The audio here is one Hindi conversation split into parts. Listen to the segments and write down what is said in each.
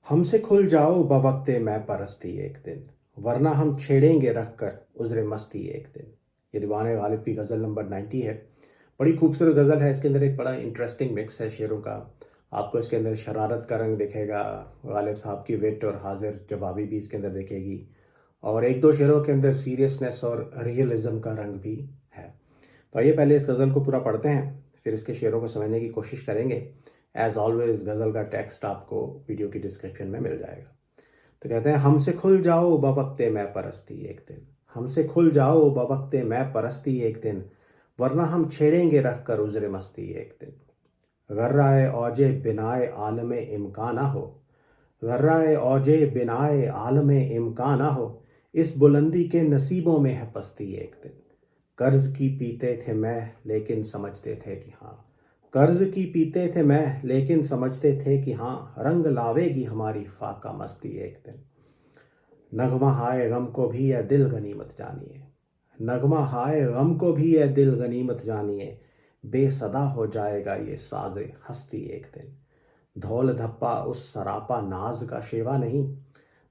हमसे खुल जाओ बवक्ते मैं परस्ती एक दिन, वरना हम छेड़ेंगे रख कर उज़्र मस्ती एक दिन। ये दीवाने गालिब की गज़ल नंबर 90 है। बड़ी खूबसूरत गज़ल है। इसके अंदर एक बड़ा इंटरेस्टिंग मिक्स है शेरों का। आपको इसके अंदर शरारत का रंग दिखेगा, गालिब साहब की विट और हाजिर जवाबी भी इसके अंदर दिखेगी, और एक दो शेरों के अंदर सीरियसनेस और रियलिज्म का रंग भी है। तो आइए पहले इस गज़ल को पूरा पढ़ते हैं, फिर इसके शेरों को समझने की कोशिश करेंगे। एज़ ऑलवेज़ गज़ल का टेक्स्ट आपको वीडियो की डिस्क्रिप्शन में मिल जाएगा। तो कहते हैं, हमसे खुल जाओ बवक्ते मैं परस्ती एक दिन, हमसे खुल जाओ बवक्ते मैं परस्ती एक दिन, वरना हम छेड़ेंगे रख कर उज़्र मस्ती एक दिन। गर्राए औजे बिनाए आलमे इम्कान ना हो, गर्राए औजे बिनाए आलमे इम्कान ना हो, इस बुलंदी के नसीबों में है पस्ती एक दिन। कर्ज की पीते थे मैं लेकिन समझते थे कि हाँ, कर्ज की पीते थे मैं लेकिन समझते थे कि हाँ, रंग लावेगी हमारी फाका मस्ती एक दिन। नगमा हाय गम को भी यह दिल गनीमत जानिए, नगमा हाय गम को भी यह दिल गनीमत जानिए, बेसदा हो जाएगा ये साजे हस्ती एक दिन। धौल धप्पा उस सरापा नाज का शेवा नहीं,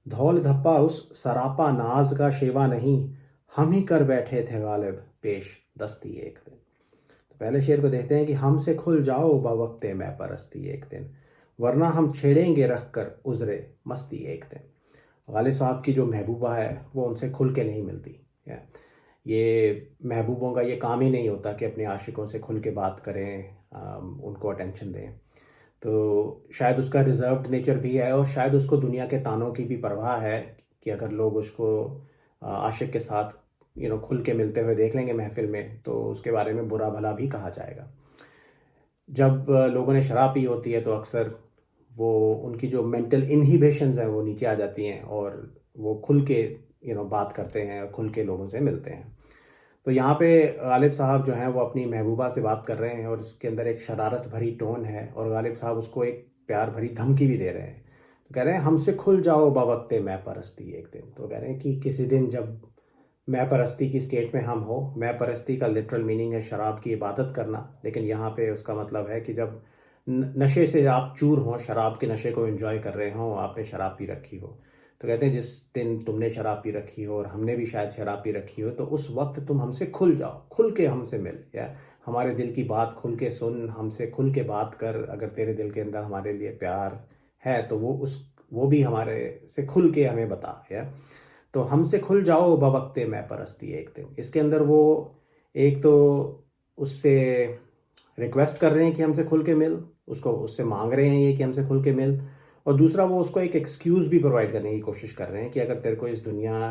धौल धप्पा उस सरापा नाज का शेवा नहीं, हम ही कर बैठे थे गालिब पेश दस्ती एक दिन। तो पहले शेर को देखते हैं कि हमसे खुल जाओ बवक्ते मैं परस्ती एक दिन, वरना हम छेड़ेंगे रख कर उज़्र मस्ती एक दिन। गालिब साहब की जो महबूबा है वो उनसे खुल के नहीं मिलती है। ये महबूबों का ये काम ही नहीं होता कि अपने आशिकों से खुल के बात करें, उनको अटेंशन दें। तो शायद उसका रिजर्व्ड नेचर भी है, और शायद उसको दुनिया के तानों की भी परवाह है कि अगर लोग उसको आशिक के साथ खुल के मिलते हुए देख लेंगे महफिल में, तो उसके बारे में बुरा भला भी कहा जाएगा। जब लोगों ने शराब पी होती है तो अक्सर वो उनकी जो मेंटल इनहिबिशंस हैं वो नीचे आ जाती हैं, और वो खुल के बात करते हैं और खुल के लोगों से मिलते हैं। तो यहाँ पे गालिब साहब जो हैं वो अपनी महबूबा से बात कर रहे हैं, और इसके अंदर एक शरारत भरी टोन है, और गालिब साहब उसको एक प्यार भरी धमकी भी दे रहे हैं। तो कह रहे हैं, हमसे खुल जाओ बवक्ते मैं परस्ती एक दिन। तो कह रहे हैं कि किसी दिन जब मैं परस्ती की स्टेट में हम हो, मैं परस्ती का लिटरल मीनिंग है शराब की इबादत करना, लेकिन यहाँ पे उसका मतलब है कि जब नशे से आप चूर हों, शराब के नशे को एंजॉय कर रहे हों, आपने शराब पी रखी हो। तो कहते हैं जिस दिन तुमने शराब पी रखी हो और हमने भी शायद शराब पी रखी हो, तो उस वक्त तुम हमसे खुल जाओ, खुल के हमसे मिल, या हमारे दिल की बात खुल के सुन, हमसे खुल के बात कर। अगर तेरे दिल के अंदर हमारे लिए प्यार है तो वो भी हमारे से खुल के हमें बता, या तो हमसे खुल जाओ बवक्ते मैं परस्ती एक दिन। इसके अंदर वो एक तो उससे रिक्वेस्ट कर रहे हैं कि हमसे खुल के मिल, उसको उससे मांग रहे हैं ये कि हमसे खुल के मिल, और दूसरा वो उसको एक एक्सक्यूज़ भी प्रोवाइड करने की कोशिश कर रहे हैं कि अगर तेरे को इस दुनिया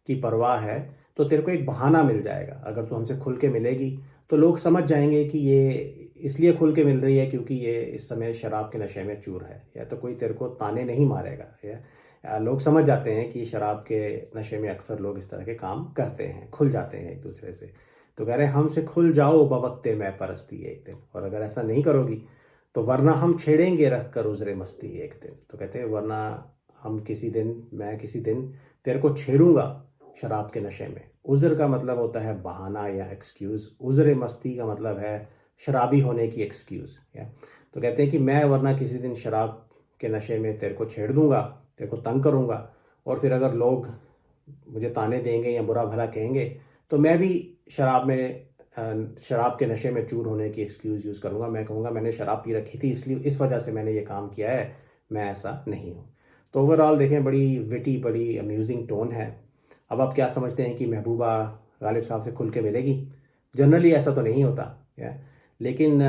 की परवाह है तो तेरे को एक बहाना मिल जाएगा। अगर तू हमसे खुल के मिलेगी तो लोग समझ जाएंगे कि ये इसलिए खुल के मिल रही है क्योंकि ये इस समय शराब के नशे में चूर है, या तो कोई तेरे को ताने नहीं मारेगा, या लोग समझ जाते हैं कि शराब के नशे में अक्सर लोग इस तरह के काम करते हैं, खुल जाते हैं एक दूसरे से। तो कह रहे हैं, हमसे खुल जाओ बवक्ते मैं परस्ती एक दिन, और अगर ऐसा नहीं करोगी तो वरना हम छेड़ेंगे रख कर उज़्र मस्ती एक दिन। तो कहते हैं वरना हम किसी दिन, मैं किसी दिन तेरे को छेड़ूंगा शराब के नशे में। उज़्र का मतलब होता है बहाना या एक्सक्यूज़, उज़्र मस्ती का मतलब है शराबी होने की एक्सक्यूज़, या तो कहते हैं कि मैं वरना किसी दिन शराब के नशे में तेरे को छेड़ दूंगा, तेरे को तंग करूंगा, और फिर अगर लोग मुझे ताने देंगे या बुरा भला कहेंगे तो मैं भी शराब के नशे में चूर होने की एक्सक्यूज़ यूज़ करूँगा। मैं कहूँगा मैंने शराब पी रखी थी इसलिए इस वजह से मैंने ये काम किया है, मैं ऐसा नहीं हूँ। तो ओवरऑल देखें, बड़ी विटी, बड़ी अम्यूजिंग टोन है। अब आप क्या समझते हैं कि महबूबा गालिब साहब से खुल के मिलेगी? जनरली ऐसा तो नहीं होता है, लेकिन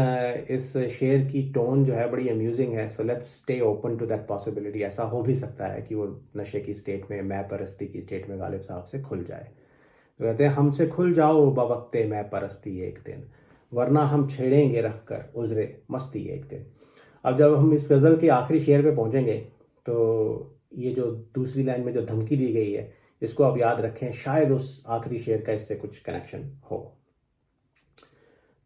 इस शेर की टोन जो है बड़ी अम्यूजिंग है। So let's stay open to that possibility. ऐसा हो भी सकता है कि वो नशे की स्टेट में, मैं परस्ती की स्टेट में गालिब साहब से खुल जाए। तो कहते हैं, हमसे खुल जाओ बवक्ते मैं परस्ती एक दिन, वरना हम छेड़ेंगे रख कर उज़्र मस्ती एक दिन। अब जब हम इस गज़ल के आखिरी शेर पे पहुंचेंगे तो ये जो दूसरी लाइन में जो धमकी दी गई है, इसको आप याद रखें, शायद उस आखिरी शेर का इससे कुछ कनेक्शन हो।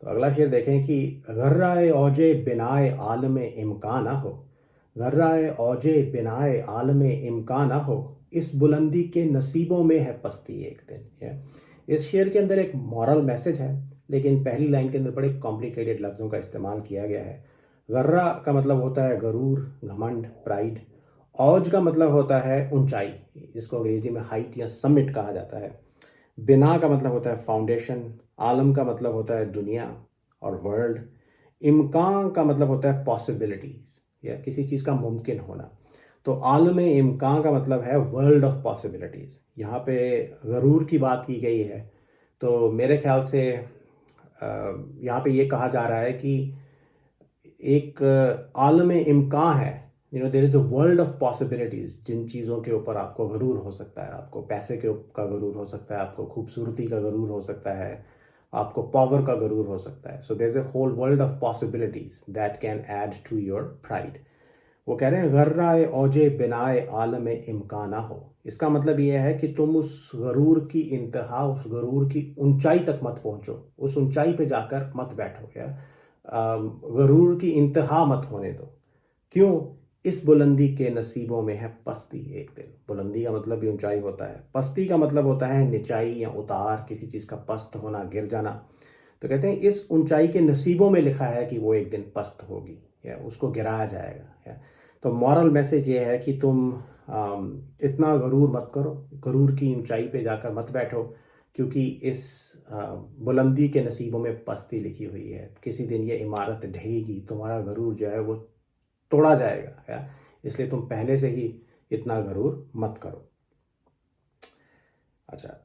तो अगला शेर देखें कि गर्राए औजे बिनाए आलम इम्कान ना हो, गर्राए औजे बिनाए आलम इम्कान ना हो, इस बुलंदी के नसीबों में है पस्ती एक दिन, है। इस शेर के अंदर एक मॉरल मैसेज है, लेकिन पहली लाइन के अंदर बड़े कॉम्प्लिकेटेड लफ्ज़ों का इस्तेमाल किया गया है। गर्रा का मतलब होता है गरूर, घमंड, प्राइड, औज का मतलब होता है ऊंचाई, जिसको अंग्रेजी में हाइट या समिट कहा जाता है। बिना का मतलब होता है फाउंडेशन। आलम का मतलब होता है दुनिया और वर्ल्ड। इम्कान का मतलब होता है पॉसिबिलिटीज या किसी चीज़ का मुमकिन होना। तो आलम इम्कान का मतलब है वर्ल्ड ऑफ पॉसिबिलिटीज़। यहाँ पे गरूर की बात की गई है, तो मेरे ख्याल से यहाँ पे ये कहा जा रहा है कि एक आलम इम्कान है, there is a world of possibilities. जिन चीज़ों के ऊपर आपको गरूर हो सकता है, आपको पैसे का गरूर हो सकता है, आपको खूबसूरती का गरूर हो सकता है, आपको पावर का गरूर हो सकता है। So there is a whole world of possibilities that can add to your pride. वो कह रहे हैं गर्राए औजे बिनाए आलम इम्काना हो। इसका मतलब ये है कि तुम उस गरूर की इंतहा, उस गरूर की ऊंचाई तक मत पहुंचो, उस ऊंचाई पे जाकर मत बैठो, या गरूर की इंतहा मत होने दो। क्यों? इस बुलंदी के नसीबों में है पस्ती एक दिन। बुलंदी का मतलब भी ऊंचाई होता है, पस्ती का मतलब होता है निचाई या उतार, किसी चीज़ का पस्त होना, गिर जाना। तो कहते हैं इस ऊंचाई के नसीबों में लिखा है कि वो एक दिन पस्त होगी या उसको गिराया जाएगा। या तो मॉरल मैसेज ये है कि तुम इतना गरूर मत करो, गरूर की ऊंचाई पे जाकर मत बैठो, क्योंकि इस बुलंदी के नसीबों में पस्ती लिखी हुई है। किसी दिन ये इमारत ढहेगी, तुम्हारा गरूर जो है वो तोड़ा जाएगा। या इसलिए तुम पहले से ही इतना गरूर मत करो। अच्छा,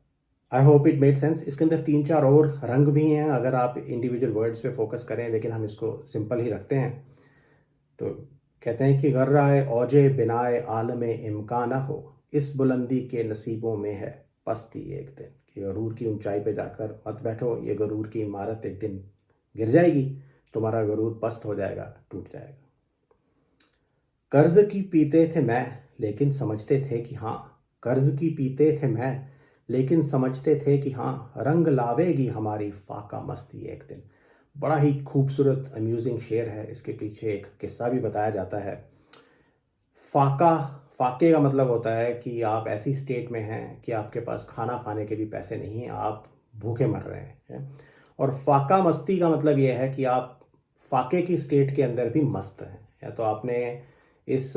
आई होप इट मेड सेंस। इसके अंदर 3-4 और रंग भी हैं अगर आप इंडिविजुअल वर्ड्स पे फोकस करें, लेकिन हम इसको सिंपल ही रखते हैं। तो कहते हैं कि गर्राए औजे बिनाए आलम इम्काना हो, इस बुलंदी के नसीबों में है पस्ती एक दिन। कि गरूर की ऊंचाई पे जाकर मत बैठो, ये गरूर की इमारत एक दिन गिर जाएगी, तुम्हारा गरूर पस्त हो जाएगा, टूट जाएगा। कर्ज की पीते थे मैं, लेकिन समझते थे कि हाँ, कर्ज की पीते थे मैं, लेकिन समझते थे कि हाँ, रंग लावेगी हमारी फाका मस्ती एक दिन। बड़ा ही खूबसूरत अम्यूजिंग शेर है। इसके पीछे एक किस्सा भी बताया जाता है। फाका, फाके का मतलब होता है कि आप ऐसी स्टेट में हैं कि आपके पास खाना खाने के भी पैसे नहीं हैं, आप भूखे मर रहे हैं। और फाका मस्ती का मतलब ये है कि आप फाके की स्टेट के अंदर भी मस्त हैं, या तो आपने इस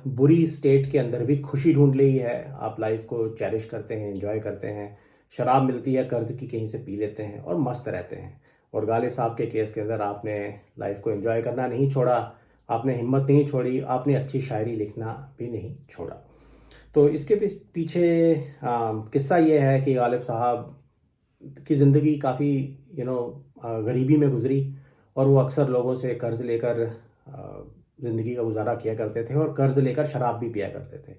बुरी स्टेट के अंदर भी खुशी ढूंढ ली है, आप लाइफ को चेरिश करते हैं, एंजॉय करते हैं, शराब मिलती है कर्ज की कहीं से पी लेते हैं और मस्त रहते हैं। और गालिब साहब के केस के अंदर आपने लाइफ को एंजॉय करना नहीं छोड़ा, आपने हिम्मत नहीं छोड़ी, आपने अच्छी शायरी लिखना भी नहीं छोड़ा। तो इसके पीछे किस्सा ये है कि गालिब साहब की ज़िंदगी काफ़ी गरीबी में गुजरी, और वो अक्सर लोगों से कर्ज़ लेकर ज़िंदगी का गुजारा किया करते थे, और कर्ज़ लेकर शराब भी पिया करते थे।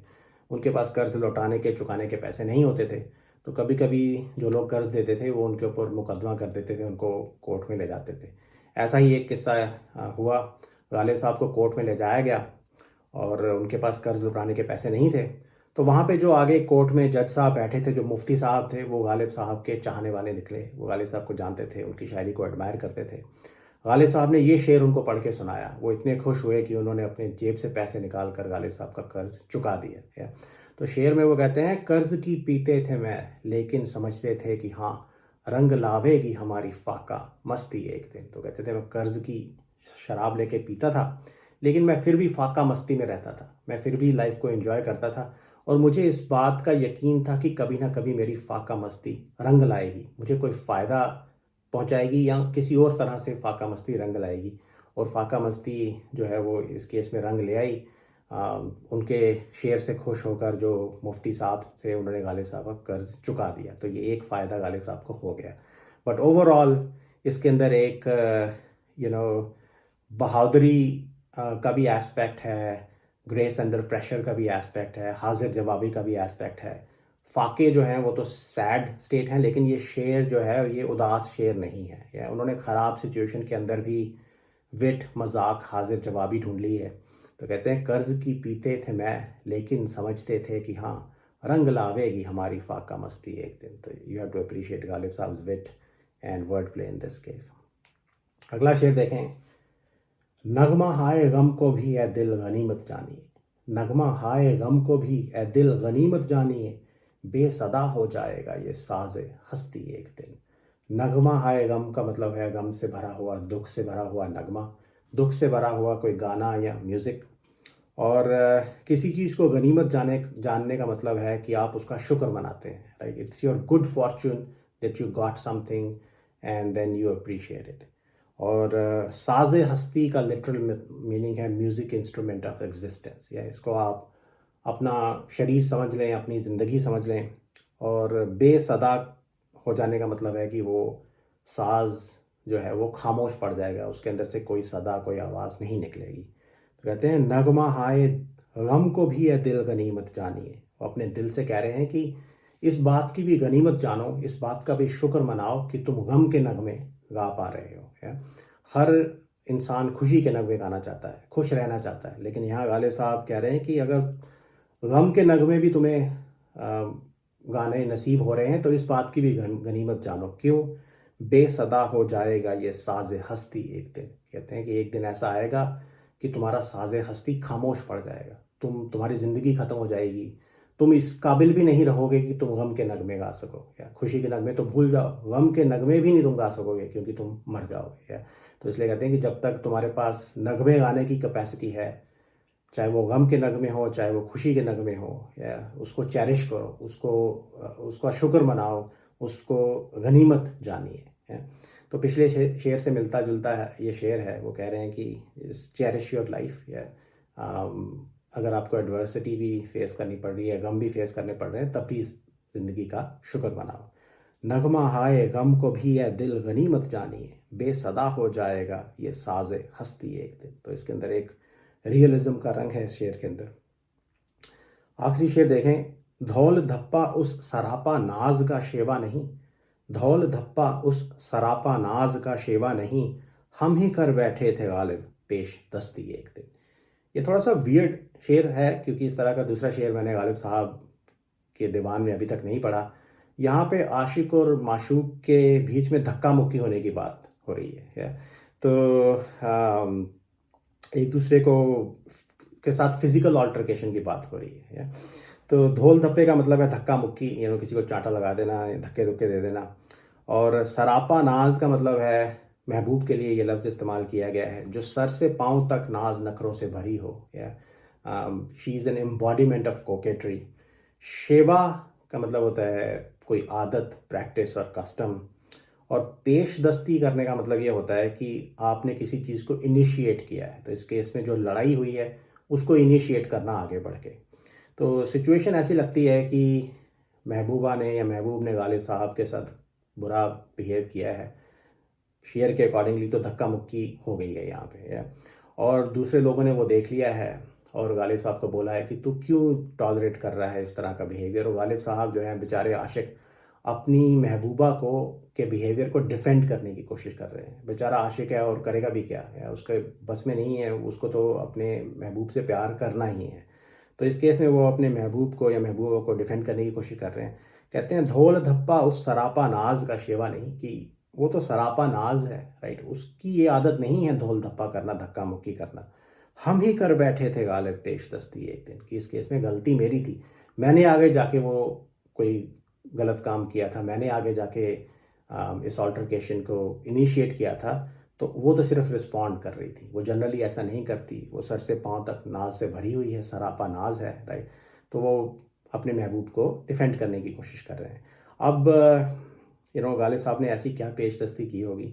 उनके पास कर्ज़ लौटाने के, चुकाने के पैसे नहीं होते थे, तो कभी कभी जो लोग कर्ज़ देते थे वो उनके ऊपर मुकदमा कर देते थे, उनको कोर्ट में ले जाते थे। ऐसा ही एक किस्सा हुआ। गालिब साहब को कोर्ट में ले जाया गया और उनके पास कर्ज़ लौटाने के पैसे नहीं थे। तो वहाँ पे जो आगे कोर्ट में जज साहब बैठे थे, जो मुफ्ती साहब थे, वो गालिब साहब के चाहने वाले निकले। वो गालिब साहब को जानते थे, उनकी शायरी को एडमायर करते थे। गालिब साहब ने ये शेर उनको पढ़ के सुनाया। वो इतने खुश हुए कि उन्होंने अपने जेब से पैसे निकाल कर गालिब साहब का कर्ज चुका दिया। तो शेर में वो कहते हैं, कर्ज की पीते थे मैं, लेकिन समझते थे कि हाँ, रंग लावेगी हमारी फाका मस्ती एक दिन। तो कहते थे मैं कर्ज की शराब लेके पीता था, लेकिन मैं फिर भी फाका मस्ती में रहता था, मैं फिर भी लाइफ को एंजॉय करता था, और मुझे इस बात का यकीन था कि कभी ना कभी मेरी फाका मस्ती रंग लाएगी, मुझे कोई फ़ायदा पहुंचाएगी, या किसी और तरह से फाका मस्ती रंग लाएगी। और फाका मस्ती जो है वो इस केस में रंग ले आई। उनके शेर से खुश होकर जो मुफ्ती साहब थे, उन्होंने गालिब साहब का कर्ज चुका दिया। तो ये एक फ़ायदा गालिब साहब को हो गया। बट ओवरऑल इसके अंदर एक यू नो बहादुरी का भी एस्पेक्ट है, ग्रेस अंडर प्रेशर का भी एस्पेक्ट है, हाजिर जवाबी का भी एस्पेक्ट है। फाके जो हैं वो तो सैड स्टेट हैं, लेकिन ये शेर जो है ये उदास शेर नहीं है। या उन्होंने ख़राब सिचुएशन के अंदर भी विट, मजाक, हाजिर जवाबी ढूंढ ली है। तो कहते हैं कर्ज की पीते थे मैं, लेकिन समझते थे कि हाँ, रंग लावेगी हमारी फाका मस्ती एक दिन। तो you have to appreciate Ghalib साहब्स wit and word play in this case. अगला शेर देखें। नगमा हाय गम को भी ए दिल गनीमत जानिए, नगमा हाय गम को भी ए दिल गनीमत जानिए, बेसदा हो जाएगा ये साज़े हस्ती एक दिन। नगमा हाय गम का मतलब है गम से भरा हुआ, दुख से भरा हुआ नगमा, दुख से भरा हुआ कोई गाना या म्यूज़िक। और किसी चीज़ को गनीमत जानने का मतलब है कि आप उसका शुक्र मनाते हैं, right? It's your good fortune that you got something and then you appreciate it. और साज़ हस्ती का लिटरल मीनिंग है म्यूज़िक इंस्ट्रूमेंट ऑफ एग्जिस्टेंस, या इसको आप अपना शरीर समझ लें, अपनी ज़िंदगी समझ लें। और बेसदा हो जाने का मतलब है कि वो साज़ जो है वो खामोश पड़ जाएगा, उसके अंदर से कोई सदा, कोई आवाज़ नहीं निकलेगी। तो कहते हैं नगमा हाय गम को भी है दिल गनीमत जानिए। वो अपने दिल से कह रहे हैं कि इस बात की भी गनीमत जानो, इस बात का भी शुक्र मनाओ कि तुम गम के नगमे गा पा रहे हो, है। हर इंसान खुशी के नगमे गाना चाहता है, खुश रहना चाहता है, लेकिन यहाँ गालिब साहब कह रहे हैं कि अगर गम के नगमे भी तुम्हें गाने नसीब हो रहे हैं तो इस बात की भी गनीमत जानो। क्यों? बेसदा हो जाएगा ये साज़ हस्ती एक दिन। कहते हैं कि एक दिन ऐसा आएगा कि तुम्हारा साज़ हस्ती खामोश पड़ जाएगा, तुम्हारी ज़िंदगी ख़त्म हो जाएगी, तुम इस काबिल भी नहीं रहोगे कि तुम गम के नगमे गा सको। या खुशी के नगमे तो भूल जाओ, गम के नगमे भी नहीं तुम गा सकोगे क्योंकि तुम मर जाओगे। या तो इसलिए कहते हैं कि जब तक तुम्हारे पास नगमे गाने की कैपेसिटी है, चाहे वो गम के नगमे हो, चाहे वो खुशी के नगमे हो, या उसको चेरिश करो, उसका शुक्र मनाओ, उसको गनीमत जानिए, है। तो पिछले शेर से मिलता जुलता है ये शेर है। वो कह रहे हैं कि चेरिश योर लाइफ, या अगर आपको एडवर्सिटी भी फेस करनी पड़ रही है, गम भी फेस करने पड़ रहे हैं, तब भी इस ज़िंदगी का शुक्र मनाओ। नगमा हाय गम को भी है दिल गनीमत जानिए, बेसदा हो जाएगा ये साज़ हस्ती एक दिन। तो इसके अंदर एक रियलिज्म का रंग है इस शेर के अंदर। आखिरी शेर देखें, धौल धप्पा उस सरापा नाज का शेवा नहीं, धौल धप्पा उस सरापा नाज का शेवा नहीं, हम ही कर बैठे थे गालिब पेश दस्ती एक दिन। ये थोड़ा सा वियर्ड शेर है क्योंकि इस तरह का दूसरा शेर मैंने गालिब साहब के दीवान में अभी तक नहीं पढ़ा। यहाँ पे आशिक और माशूक के बीच में धक्का मुक्की होने की बात हो रही है। तो एक दूसरे को के साथ फिजिकल ऑल्टरकेशन की बात हो रही है। तो धोल धप्पे का मतलब है धक्का मुक्की, किसी को चांटा लगा देना, धक्के धुक्के दे देना। और सरापा नाज का मतलब है, महबूब के लिए ये लफ्ज़ इस्तेमाल किया गया है, जो सर से पाँव तक नाज नखरों से भरी हो। या she is an embodiment of coquetry. शेवा का मतलब होता है कोई आदत, प्रैक्टिस और कस्टम। और पेश दस्ती करने का मतलब ये होता है कि आपने किसी चीज़ को इनिशिएट किया है। तो इस केस में जो लड़ाई हुई है उसको इनिशिएट करना आगे बढ़ के। तो सिचुएशन ऐसी लगती है कि महबूबा ने या महबूब ने गालिब साहब के साथ बुरा बिहेव किया है। शेयर के अकॉर्डिंगली तो धक्का मुक्की हो गई है यहाँ पे, या और दूसरे लोगों ने वो देख लिया है और गालिब साहब को बोला है कि तू क्यों टॉलरेट कर रहा है इस तरह का बिहेवियर। और गालिब साहब जो हैं बेचारे आशिक अपनी महबूबा को के बिहेवियर को डिफेंड करने की कोशिश कर रहे हैं। बेचारा आशिक है और करेगा भी क्या है, उसके बस में नहीं है, उसको तो अपने महबूब से प्यार करना ही है। तो इस केस में वो अपने महबूब को या महबूबा को डिफेंड करने की कोशिश कर रहे हैं। कहते हैं धौल धप्पा उस सरापा नाज का शेवा नहीं, कि वो तो सरापा नाज है, राइट, उसकी ये आदत नहीं है धौल धप्पा करना, धक्का मुक्की करना। हम ही कर बैठे थे गालिब पेश दस्ती एक दिन, कि इस केस में गलती मेरी थी, मैंने आगे जाके वो कोई गलत काम किया था, मैंने आगे जाके इस ऑल्टरकेशन को इनिशिएट किया था। तो वो तो सिर्फ रिस्पॉन्ड कर रही थी, वो जनरली ऐसा नहीं करती, वो सर से पाँव तक नाज से भरी हुई है, सरापा नाज है, राइट। तो वो अपने महबूब को डिफेंड करने की कोशिश कर रहे हैं। अब गालिब साहब ने ऐसी क्या पेशदस्ती की होगी,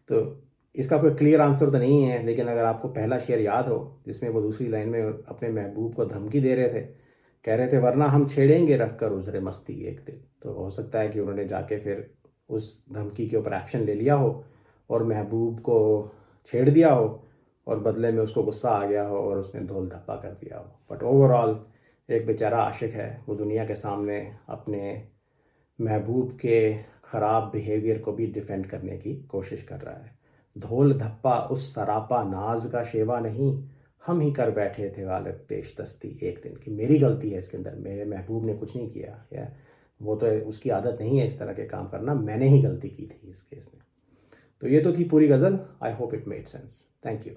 तो इसका कोई क्लियर आंसर तो नहीं है। लेकिन अगर आपको पहला शेर याद हो जिसमें वो दूसरी लाइन में अपने महबूब को धमकी दे रहे थे, कह रहे थे वरना हम छेड़ेंगे रख कर उज़्र मस्ती एक दिन। तो हो सकता है कि उन्होंने जाके फिर उस धमकी के ऊपर एक्शन ले लिया हो और महबूब को छेड़ दिया हो, और बदले में उसको गुस्सा आ गया हो और उसने धोल धप्पा कर दिया हो। बट ओवरऑल एक बेचारा आशिक है, वो दुनिया के सामने अपने महबूब के ख़राब बिहेवियर को भी डिफेंड करने की कोशिश कर रहा है। धोल धप्पा उस सरापा नाज का शेवा नहीं, हम ही कर बैठे थे गालिब पेश दस्ती एक दिन, कि मेरी गलती है इसके अंदर, मेरे महबूब ने कुछ नहीं किया, या वो तो उसकी आदत नहीं है इस तरह के काम करना, मैंने ही गलती की थी इस केस में। तो ये तो थी पूरी गज़ल। I hope it made sense. Thank you.